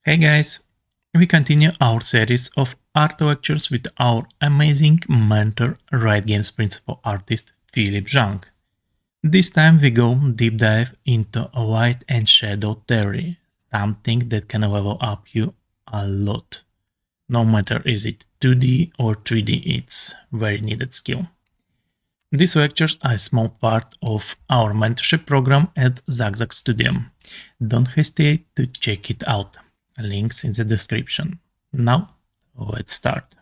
Hey guys, we continue our series of art lectures with our amazing mentor, Riot Games principal artist Phillip Zhang. This time we go deep dive into light and shadow theory, something that can level up you a lot. No matter is it 2D or 3D, it's very needed skill. These lectures are a small part of our mentorship program at ZugZug Studio. Don't hesitate to check it out. Links in the description. Now, let's start.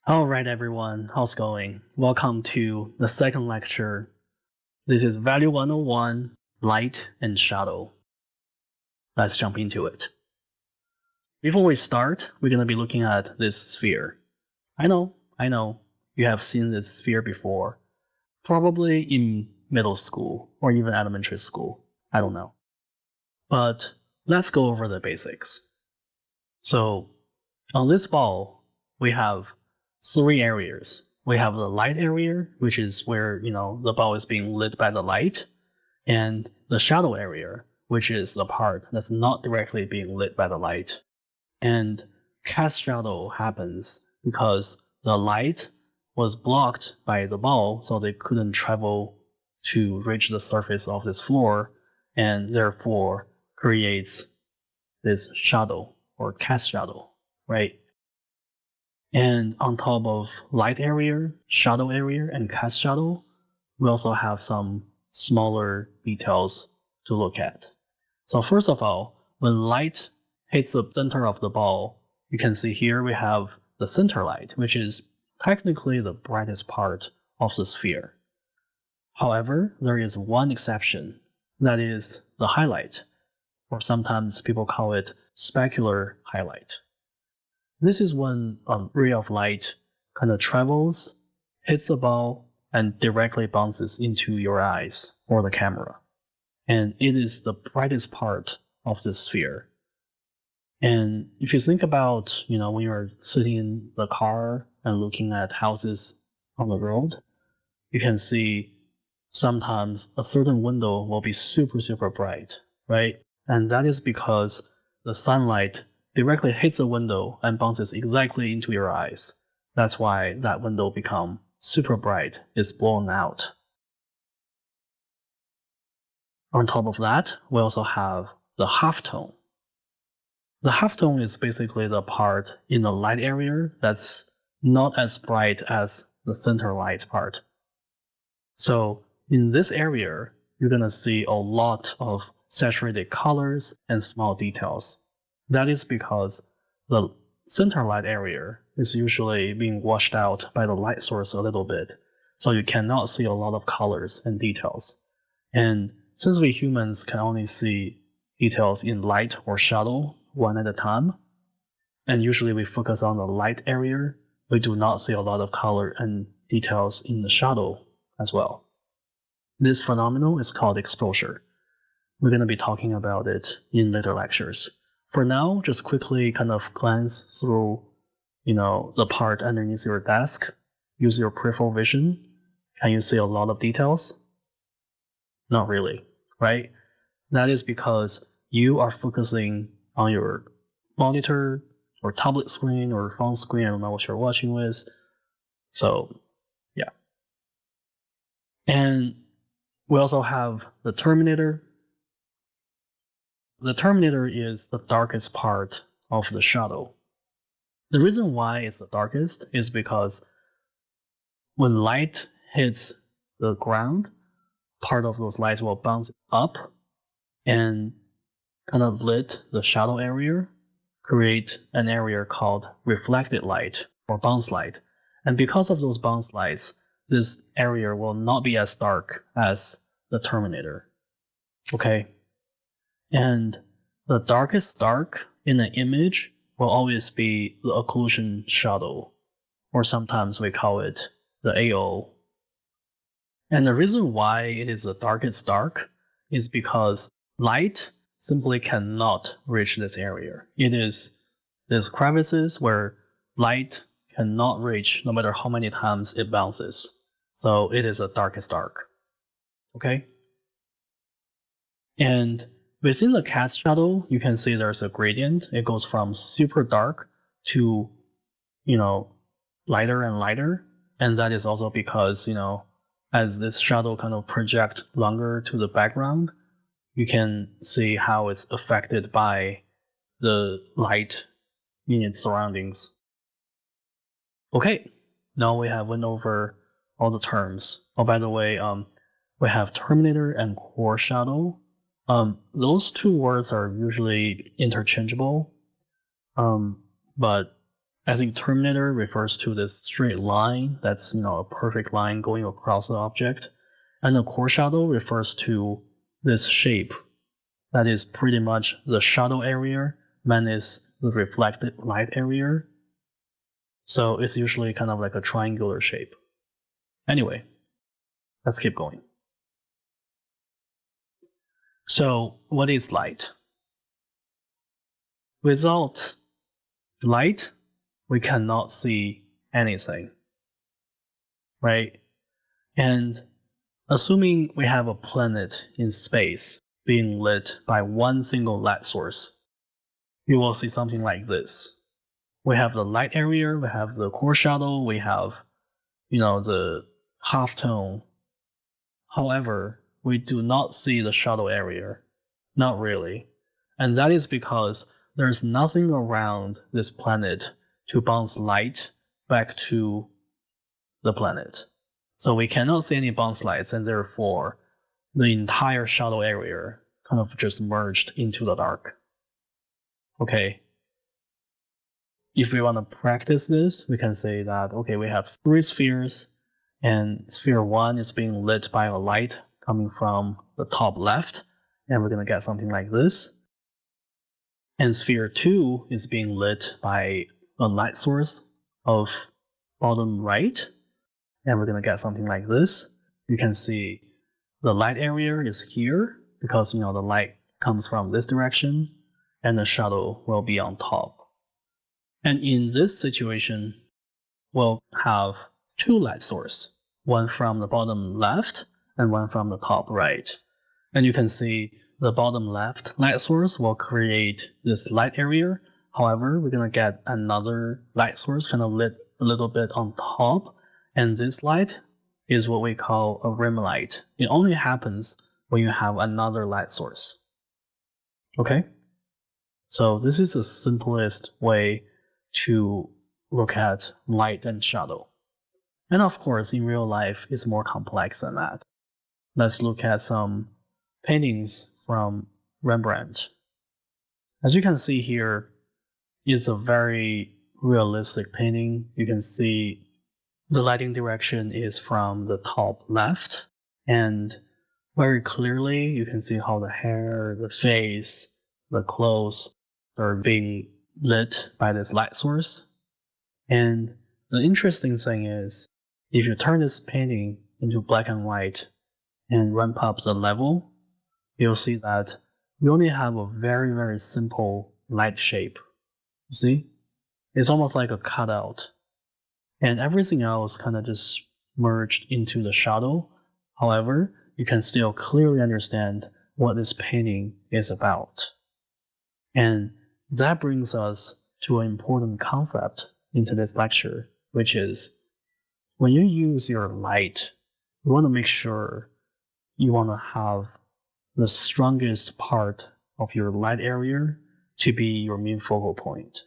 All right, everyone, how's it going? Welcome to the second lecture. This is Value 101, Light and Shadow. Let's jump into it. Before we start, we're going to be looking at this sphere. I know, you have seen this sphere before, probably in middle school or even elementary school. I don't know. But let's go over the basics. So, on this ball, we have three areas. We have the light area, which is where, the ball is being lit by the light, and the shadow area, which is the part that's not directly being lit by the light. And cast shadow happens because the light was blocked by the ball, so they couldn't travel to reach the surface of this floor, and therefore creates this shadow or cast shadow, right? And on top of light area, shadow area, and cast shadow, we also have some smaller details to look at. So first of all, when light hits the center of the ball, you can see here we have the center light, which is technically the brightest part of the sphere. However, there is one exception, that is the highlight, or sometimes people call it specular highlight. This is when a ray of light kind of travels, hits the ball, and directly bounces into your eyes or the camera. And it is the brightest part of the sphere. And if you think about, when you're sitting in the car and looking at houses on the road, you can see sometimes a certain window will be super, super bright, right? And that is because the sunlight directly hits the window and bounces exactly into your eyes. That's why that window becomes super bright, it's blown out. On top of that, we also have the halftone. The halftone is basically the part in the light area that's not as bright as the center light part. So in this area, you're going to see a lot of saturated colors and small details. That is because the center light area is usually being washed out by the light source a little bit, so you cannot see a lot of colors and details. And since we humans can only see details in light or shadow one at a time, and usually we focus on the light area, we do not see a lot of color and details in the shadow as well. This phenomenon is called exposure. We're going to be talking about it in later lectures. For now, just quickly kind of glance through, the part underneath your desk. Use your peripheral vision. Can you see a lot of details? Not really, right? That is because you are focusing on your monitor or tablet screen or phone screen. I don't know what you're watching with. So, yeah. And we also have the terminator. The terminator is the darkest part of the shadow. The reason why it's the darkest is because when light hits the ground, part of those lights will bounce up and kind of lit the shadow area, create an area called reflected light or bounce light. And because of those bounce lights, this area will not be as dark as the terminator. Okay? And the darkest dark in an image will always be the occlusion shadow, or sometimes we call it the AO. And the reason why it is the darkest dark is because light simply cannot reach this area. It is these crevices where light cannot reach no matter how many times it bounces. So it is the darkest dark. Okay? And Within the cast shadow, you can see there's a gradient. It goes from super dark to, lighter and lighter. And that is also because, as this shadow kind of project longer to the background, you can see how it's affected by the light in its surroundings. Okay, now we have went over all the terms. Oh, by the way, we have terminator and core shadow. Those two words are usually interchangeable, but I think terminator refers to this straight line that's a perfect line going across the object, and the core shadow refers to this shape that is pretty much the shadow area minus the reflected light area. So it's usually kind of like a triangular shape. Anyway, let's keep going. So what is light? Without light, we cannot see anything, right? And assuming we have a planet in space being lit by one single light source, you will see something like this. We have the light area, we have the core shadow, we have, the halftone. However, we do not see the shadow area. Not really. And that is because there's nothing around this planet to bounce light back to the planet. So we cannot see any bounce lights, and therefore the entire shadow area kind of just merged into the dark. Okay. If we want to practice this, we can say that, okay, we have 3 spheres, and sphere 1 is being lit by a light coming from the top left, and we're going to get something like this. And sphere 2 is being lit by a light source of bottom right, and we're going to get something like this. You can see the light area is here because the light comes from this direction, and the shadow will be on top. And in this situation, we'll have 2 light sources, one from the bottom left and one from the top right. And you can see the bottom left light source will create this light area. However, we're going to get another light source kind of lit a little bit on top. And this light is what we call a rim light. It only happens when you have another light source. Okay? So this is the simplest way to look at light and shadow. And of course, in real life, it's more complex than that. Let's look at some paintings from Rembrandt. As you can see here, it's a very realistic painting. You can see the lighting direction is from the top left, and very clearly you can see how the hair, the face, the clothes are being lit by this light source. And the interesting thing is, if you turn this painting into black and white and ramp up the level, you'll see that we only have a very, very simple light shape. You see? It's almost like a cutout. And everything else kind of just merged into the shadow. However, you can still clearly understand what this painting is about. And that brings us to an important concept in today's lecture, which is when you use your light, you want to make sure you want to have the strongest part of your light area to be your main focal point.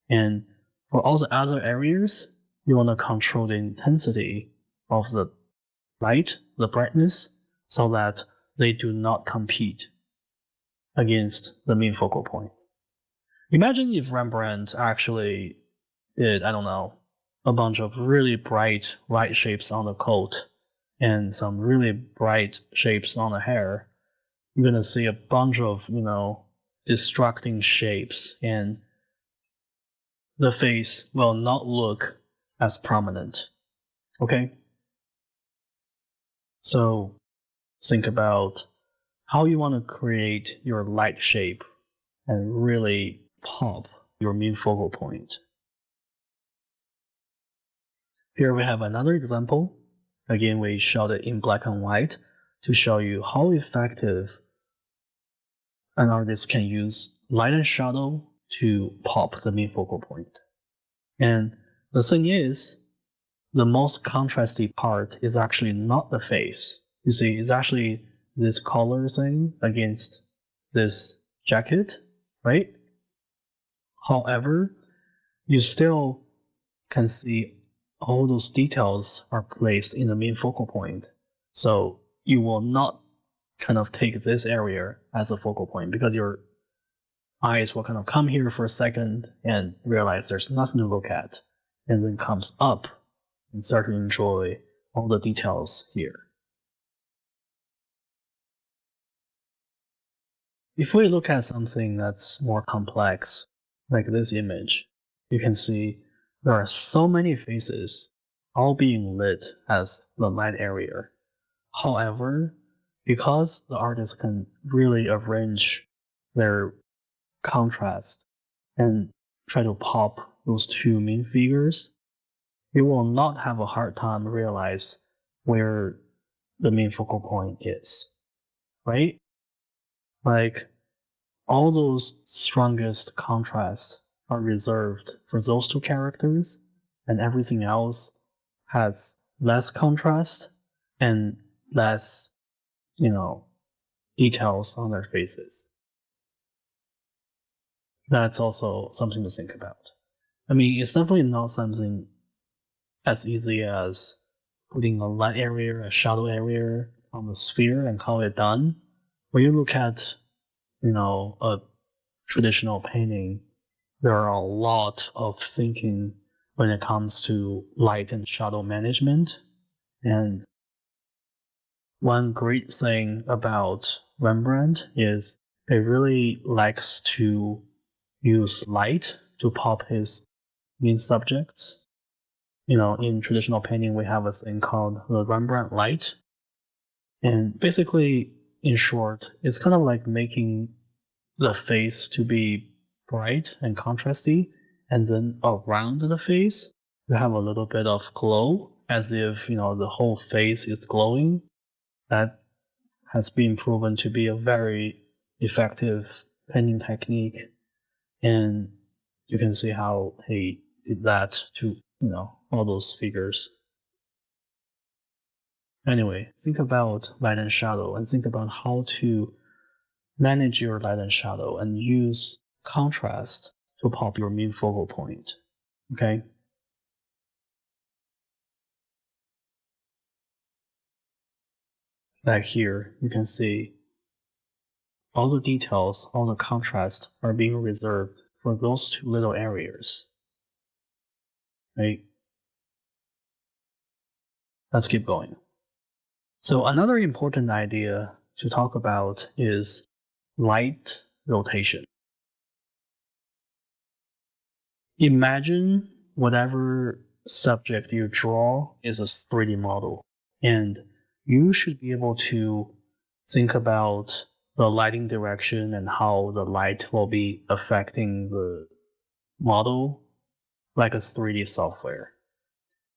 And for all the other areas, you want to control the intensity of the light, the brightness, so that they do not compete against the main focal point. Imagine if Rembrandt actually did, I don't know, a bunch of really bright white shapes on the coat and some really bright shapes on the hair. You're going to see a bunch of, distracting shapes, and the face will not look as prominent. Okay? So think about how you want to create your light shape and really pop your main focal point. Here we have another example. Again, we shot it in black and white to show you how effective an artist can use light and shadow to pop the main focal point. And the thing is, the most contrasty part is actually not the face. You see, it's actually this color thing against this jacket, right? However, you still can see all those details are placed in the main focal point. So you will not kind of take this area as a focal point because your eyes will kind of come here for a second and realize there's nothing to look at, and then comes up and start to enjoy all the details here. If we look at something that's more complex, like this image, you can see there are so many faces all being lit as the light area. However, because the artist can really arrange their contrast and try to pop those two main figures, you will not have a hard time realize where the main focal point is, right? Like all those strongest contrasts are reserved for those two characters, and everything else has less contrast and less, details on their faces. That's also something to think about. I mean, it's definitely not something as easy as putting a light area, a shadow area on the sphere and call it done. When you look at, a traditional painting, there are a lot of thinking when it comes to light and shadow management. And one great thing about Rembrandt is he really likes to use light to pop his main subjects. In traditional painting, we have a thing called the Rembrandt light. And basically, in short, it's kind of like making the face to be bright and contrasty, and then around the face, you have a little bit of glow, as if, the whole face is glowing. That has been proven to be a very effective painting technique. And you can see how he did that to, all those figures. Anyway, think about light and shadow and think about how to manage your light and shadow and use contrast to pop your main focal point. Okay? Back here, you can see all the details, all the contrast are being reserved for those two little areas. Right? Let's keep going. So another important idea to talk about is light rotation. Imagine whatever subject you draw is a 3D model, and you should be able to think about the lighting direction and how the light will be affecting the model like a 3D software.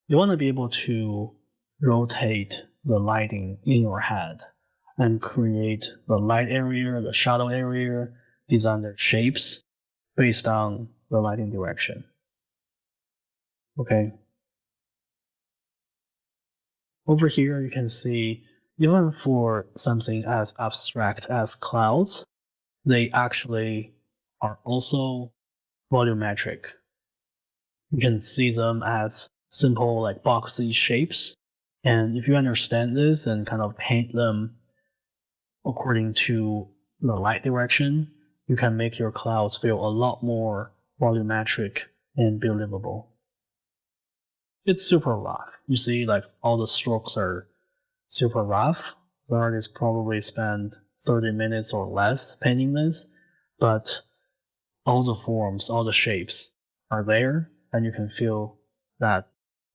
You want to be able to rotate the lighting in your head and create the light area, the shadow area, design their shapes based on the lighting direction. Okay. Over here, you can see even for something as abstract as clouds, they actually are also volumetric. You can see them as simple, like boxy shapes. And if you understand this and kind of paint them according to the light direction, you can make your clouds feel a lot more volumetric and believable. It's super rough. You see, like all the strokes are super rough. The artist probably spent 30 minutes or less painting this, but all the forms, all the shapes are there, and you can feel that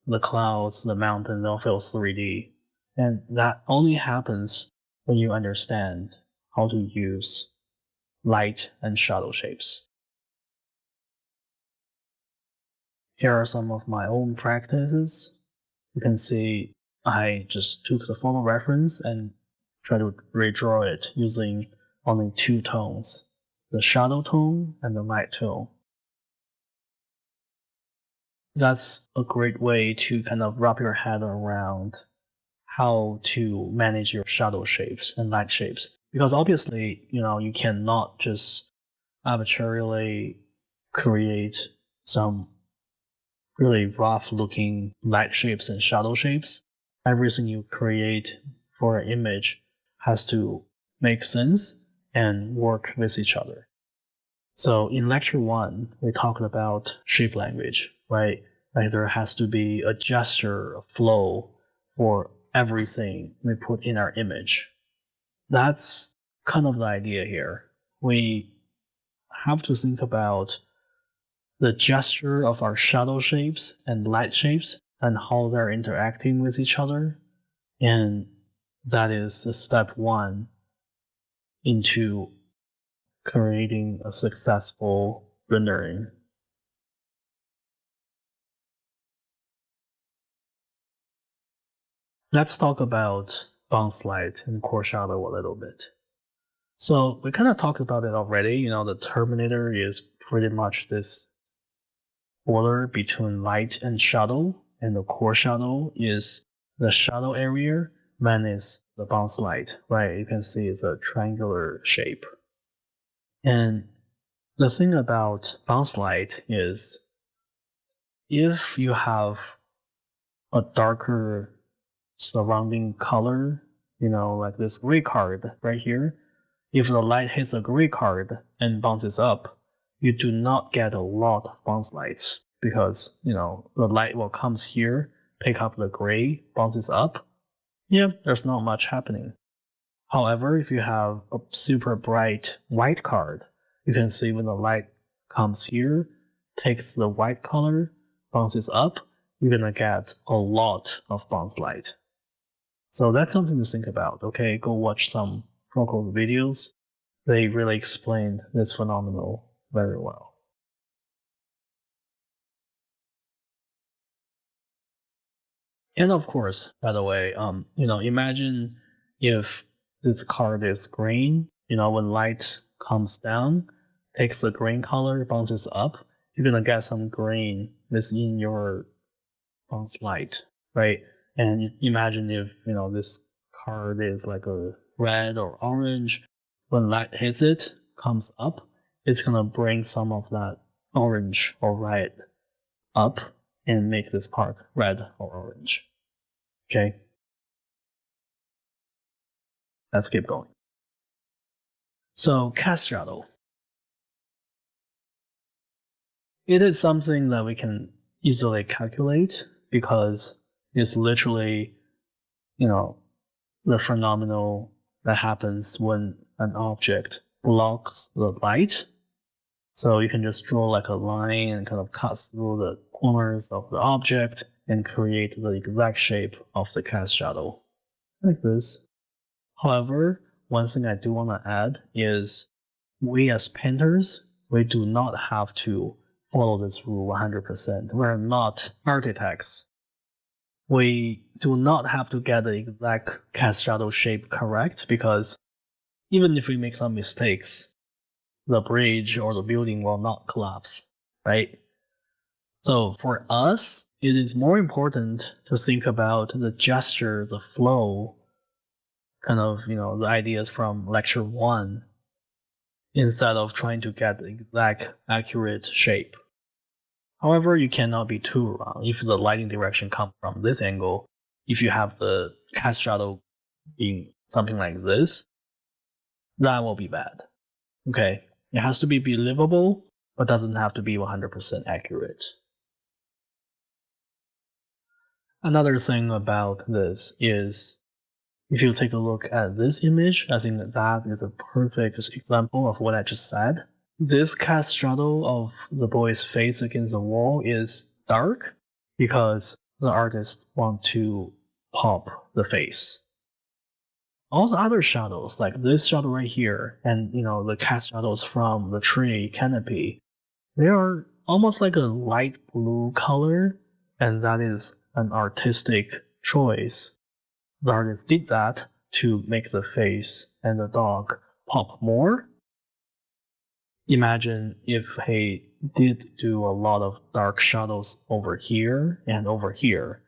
the clouds, the mountain, they'll feel 3D. And that only happens when you understand how to use light and shadow shapes. Here are some of my own practices. You can see I just took the photo reference and try to redraw it using only two tones, the shadow tone and the light tone. That's a great way to kind of wrap your head around how to manage your shadow shapes and light shapes. Because obviously, you cannot just arbitrarily create some really rough looking light shapes and shadow shapes. Everything you create for an image has to make sense and work with each other. So in lecture 1, we talked about shape language, right? Like there has to be a gesture, a flow for everything we put in our image. That's kind of the idea here. We have to think about the gesture of our shadow shapes and light shapes and how they're interacting with each other. And that is step 1 into creating a successful rendering. Let's talk about bounce light and core shadow a little bit. So we kind of talked about it already. The terminator is pretty much this border between light and shadow, and the core shadow is the shadow area, then is the bounce light, right? You can see it's a triangular shape. And the thing about bounce light is if you have a darker surrounding color, like this gray card right here, if the light hits a gray card and bounces up, you do not get a lot of bounce lights because, the light will comes here, pick up the gray, bounces up. Yeah, there's not much happening. However, if you have a super bright white card, you can see when the light comes here, takes the white color, bounces up, you're gonna get a lot of bounce light. So that's something to think about, okay? Go watch some Procol videos. They really explained this phenomenon very well. And of course, by the way, imagine if this card is green, when light comes down, takes the green color, bounces up, you're gonna get some green within your bounce light, right? And imagine if, this card is like a red or orange, when light hits it, comes up, it's gonna bring some of that orange or red up and make this part red or orange. Okay, let's keep going. So cast shadow. It is something that we can easily calculate because it's literally, the phenomenon that happens when an object blocks the light. So you can just draw like a line and kind of cut through the corners of the object and create the exact shape of the cast shadow, like this. However, one thing I do want to add is we as painters, we do not have to follow this rule 100%. We're not architects. We do not have to get the exact cast shadow shape correct because even if we make some mistakes, the bridge or the building will not collapse, right? So for us, it is more important to think about the gesture, the flow, kind of, the ideas from lecture 1 instead of trying to get the exact accurate shape. However, you cannot be too wrong. If the lighting direction comes from this angle, if you have the cast shadow being something like this, that will be bad. Okay, it has to be believable, but doesn't have to be 100% accurate. Another thing about this is if you take a look at this image, I think that is a perfect example of what I just said. This cast shadow of the boy's face against the wall is dark because the artist want to pop the face. All the other shadows, like this shadow right here, and the cast shadows from the tree canopy, they are almost like a light blue color, and that is an artistic choice. The artist did that to make the face and the dog pop more. Imagine if he did do a lot of dark shadows over here and over here.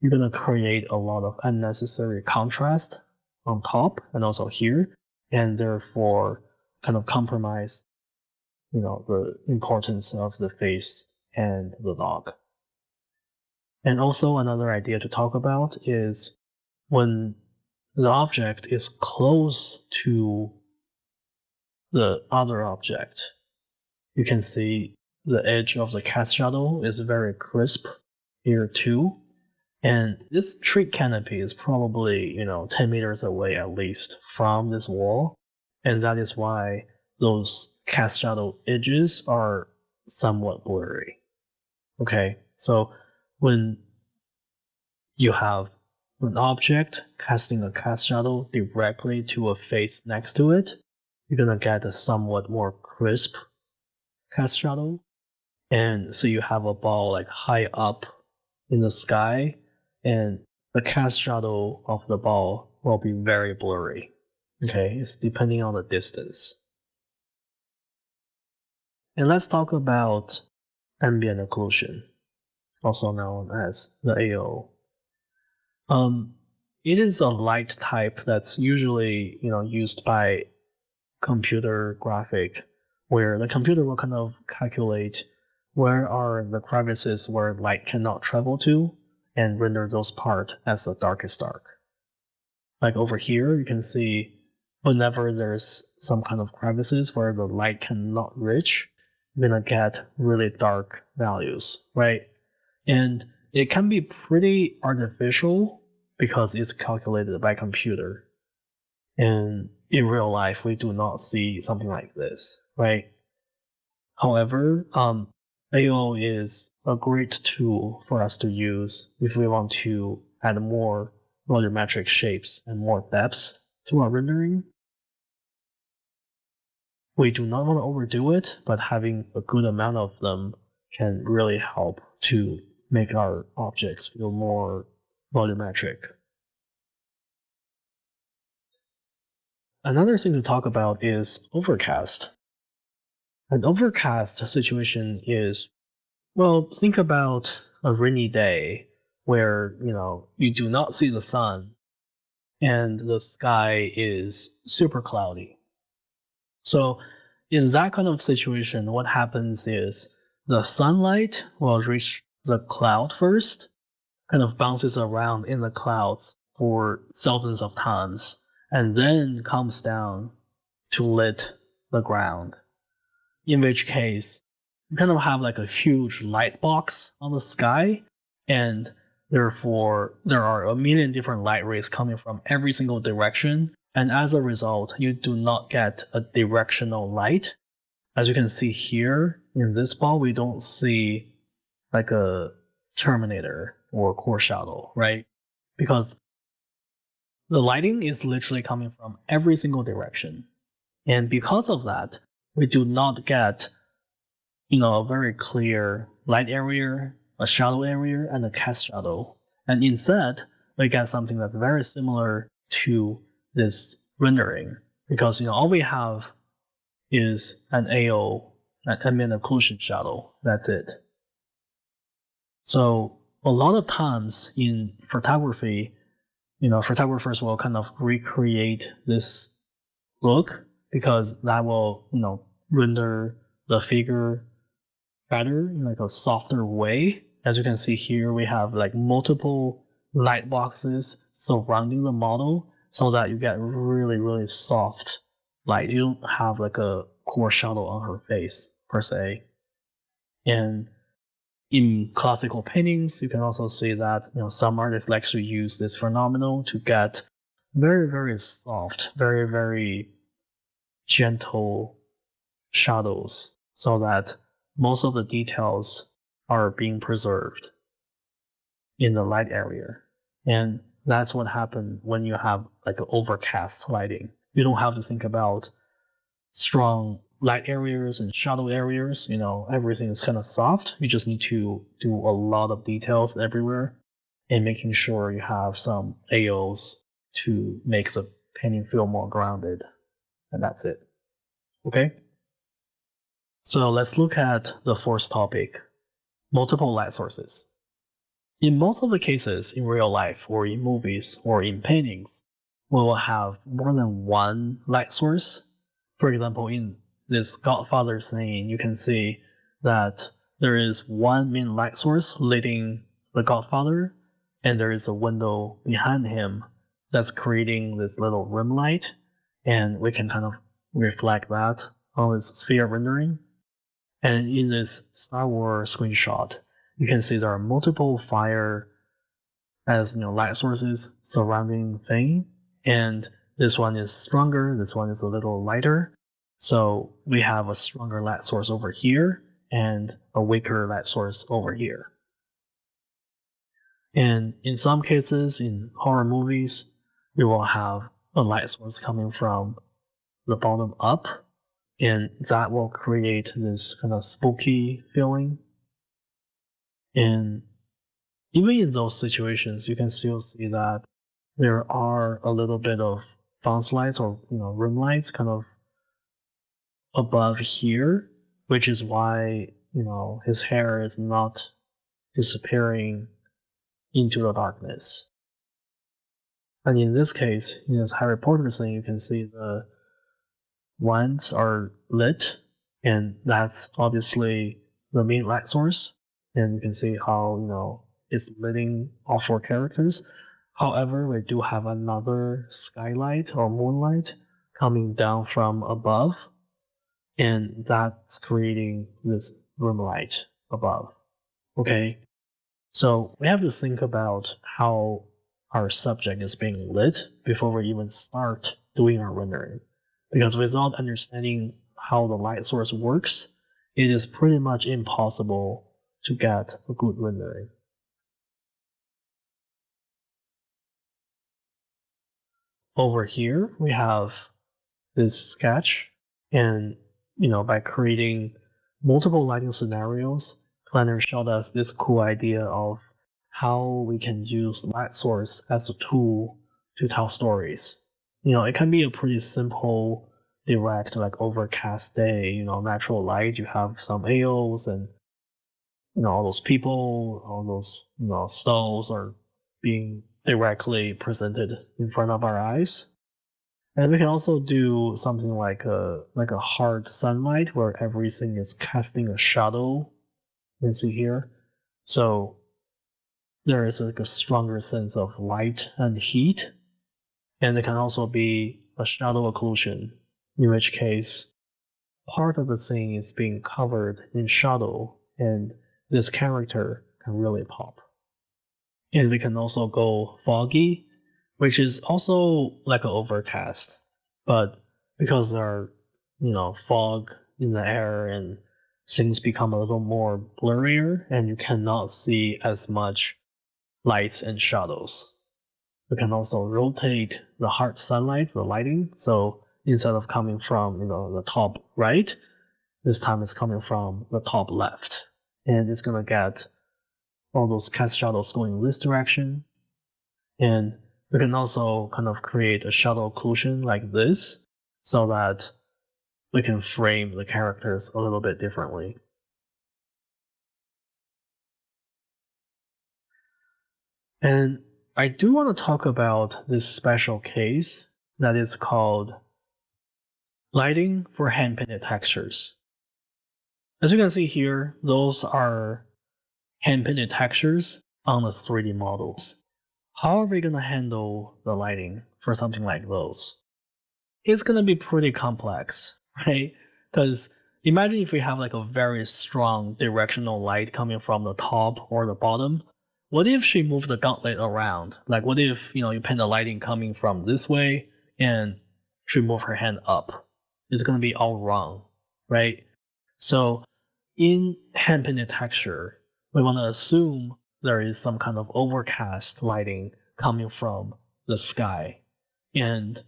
You're going to create a lot of unnecessary contrast on top and also here, and therefore kind of compromise, the importance of the face and the dog. And also another idea to talk about is when the object is close to the other object, you can see the edge of the cast shadow is very crisp here too. And this tree canopy is probably, 10 meters away at least from this wall. And that is why those cast shadow edges are somewhat blurry. Okay, so when you have an object casting a cast shadow directly to a face next to it, you're gonna get a somewhat more crisp cast shadow. And so you have a ball like high up in the sky, and the cast shadow of the ball will be very blurry. Okay, it's depending on the distance. And let's talk about ambient occlusion, also known as the AO. It is a light type that's usually used by computer graphic, where the computer will kind of calculate where are the crevices where light cannot travel to and render those parts as the darkest dark. Like over here, you can see whenever there's some kind of crevices where the light cannot reach, you're gonna get really dark values, right? And it can be pretty artificial because it's calculated by computer. And in real life, we do not see something like this, right? However, AO is a great tool for us to use if we want to add more volumetric shapes and more depths to our rendering. We do not want to overdo it, but having a good amount of them can really help to make our objects feel more volumetric. Another thing to talk about is Overcast. An overcast situation is, well, think about a rainy day where, you do not see the sun and the sky is super cloudy. So in that kind of situation, what happens is the sunlight will reach the cloud first, kind of bounces around in the clouds for thousands of times, and then comes down to lit the ground. In which case, you kind of have like a huge light box on the sky, and therefore there are a million different light rays coming from every single direction. And as a result, you do not get a directional light. As you can see here in this ball, we don't see like a terminator or core shadow, right? Because the lighting is literally coming from every single direction. And because of that, we do not get a very clear light area, a shadow area, and a cast shadow. And instead, we get something that's very similar to this rendering, because all we have is an AO, an ambient occlusion shadow. That's it. So a lot of times in photography, photographers will kind of recreate this look because that will, render the figure better in like a softer way. As you can see here, we have like multiple light boxes surrounding the model so that you get really, really soft light. You don't have like a core shadow on her face per se. And in classical paintings, you can also see that some artists like to use this phenomenon to get very, very soft, very, very gentle shadows so that most of the details are being preserved in the light area. And that's what happens when you have like an overcast lighting. You don't have to think about strong light areas and shadow areas. Everything is kind of soft. You just need to do a lot of details everywhere and making sure you have some AOs to make the painting feel more grounded. and that's it. Okay? So let's look at the first topic, multiple light sources. In most of the cases in real life or in movies or in paintings, we will have more than one light source. For example, in this Godfather scene, you can see that there is one main light source leading the Godfather, and there is a window behind him that's creating this little rim light, and we can kind of reflect that on this sphere rendering. And in this Star Wars screenshot, you can see there are multiple fire as light sources surrounding thing, and this one is stronger, this one is a little lighter. So we have a stronger light source over here and a weaker light source over here. And in some cases, in horror movies, we will have a light source coming from the bottom up, and that will create this kind of spooky feeling. And even in those situations, you can still see that there are a little bit of bounce lights or rim lights kind of above here, which is why his hair is not disappearing into the darkness. And in this case, in this Harry Potter scene, you can see the wands are lit, and that's obviously the main light source. And you can see how it's lighting all four characters. However, we do have another skylight or moonlight coming down from above, and that's creating this room light above. Okay, so we have to think about how our subject is being lit before we even start doing our rendering. Because without understanding how the light source works, it is pretty much impossible to get a good rendering. Over here, we have this sketch, and by creating multiple lighting scenarios, Planner showed us this cool idea of how we can use light source as a tool to tell stories. It can be a pretty simple, direct, like overcast day, natural light. You have some AOs and all those people, all those stoves are being directly presented in front of our eyes. And we can also do something like a hard sunlight where everything is casting a shadow. You can see here. So there is like a stronger sense of light and heat. And it can also be a shadow occlusion, in which case part of the scene is being covered in shadow, and this character can really pop. And we can also go foggy, which is also like an overcast, but because there are fog in the air and things become a little more blurrier and you cannot see as much lights and shadows. We can also rotate the hard sunlight, the lighting, so instead of coming from the top right, this time it's coming from the top left, and it's gonna get all those cast shadows going in this direction. And we can also kind of create a shadow occlusion like this so that we can frame the characters a little bit differently. And I do want to talk about this special case that is called lighting for hand-painted textures. As you can see here, those are hand-painted textures on the 3D models. How are we going to handle the lighting for something like those? It's going to be pretty complex, right? Because imagine if we have like a very strong directional light coming from the top or the bottom. What if she moves the gauntlet around? Like what if, you paint the lighting coming from this way and she move her hand up? It's going to be all wrong, right? So in hand painted texture, we want to assume there is some kind of overcast lighting coming from the sky and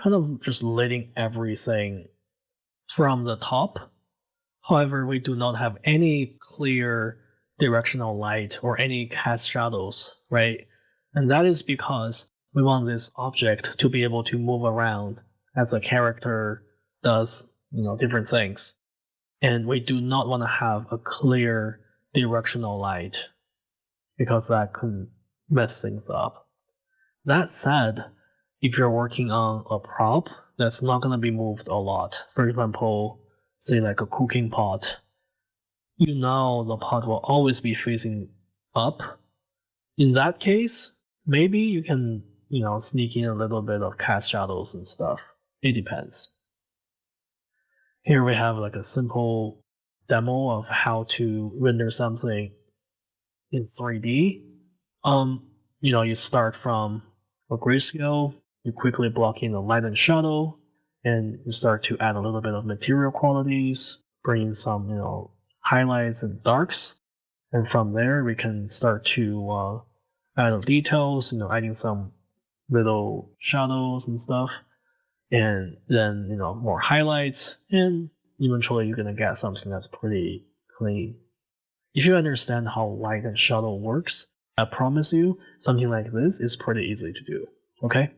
kind of just lighting everything from the top. However, we do not have any clear directional light or any cast shadows, right? And that is because we want this object to be able to move around as a character does, different things. And we do not want to have a clear directional light because that can mess things up. That said, if you're working on a prop that's not going to be moved a lot, for example, say like a cooking pot, the pot will always be facing up. In that case, maybe you can, sneak in a little bit of cast shadows and stuff. It depends. Here we have like a simple demo of how to render something in 3D. You start from a grayscale, you quickly block in the light and shadow, and you start to add a little bit of material qualities, bring in some, highlights and darks. And from there, we can start to add details, adding some little shadows and stuff. And then, more highlights. And eventually, you're going to get something that's pretty clean. If you understand how light and shadow works, I promise you, something like this is pretty easy to do. Okay?